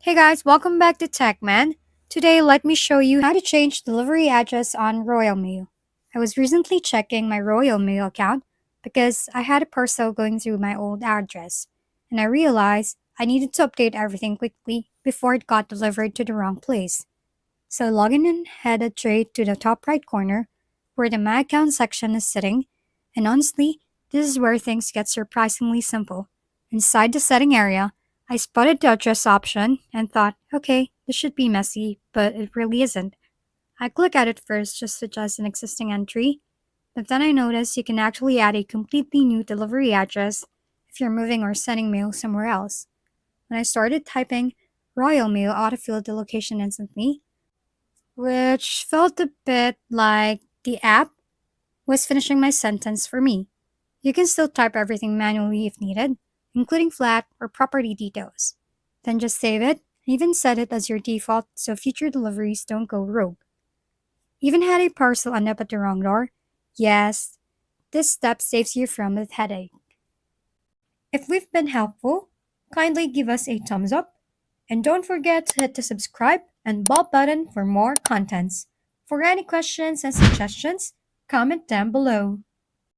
Hey guys, welcome back to TechMan. Today, let me show you how to change delivery address on Royal Mail. I was recently checking my Royal Mail account because I had a parcel going through my old address, and I realized I needed to update everything quickly before it got delivered to the wrong place. So I logged in and headed straight to the top right corner where the My Account section is sitting, and honestly, this is where things get surprisingly simple. Inside the setting area, I spotted the address option and thought, okay, this should be messy, but it really isn't. I click at it first just to adjust an existing entry, but then I noticed you can actually add a completely new delivery address if you're moving or sending mail somewhere else. When I started typing, Royal Mail autofilled the location instantly, which felt a bit like the app was finishing my sentence for me. You can still type everything manually if needed, including flat or property details. Then just save it and even set it as your default so future deliveries don't go rogue. Even had a parcel end up at the wrong door? Yes, this step saves you from the headache. If we've been helpful, kindly give us a thumbs up and don't forget to hit the subscribe and bell button for more contents. For any questions and suggestions, comment down below.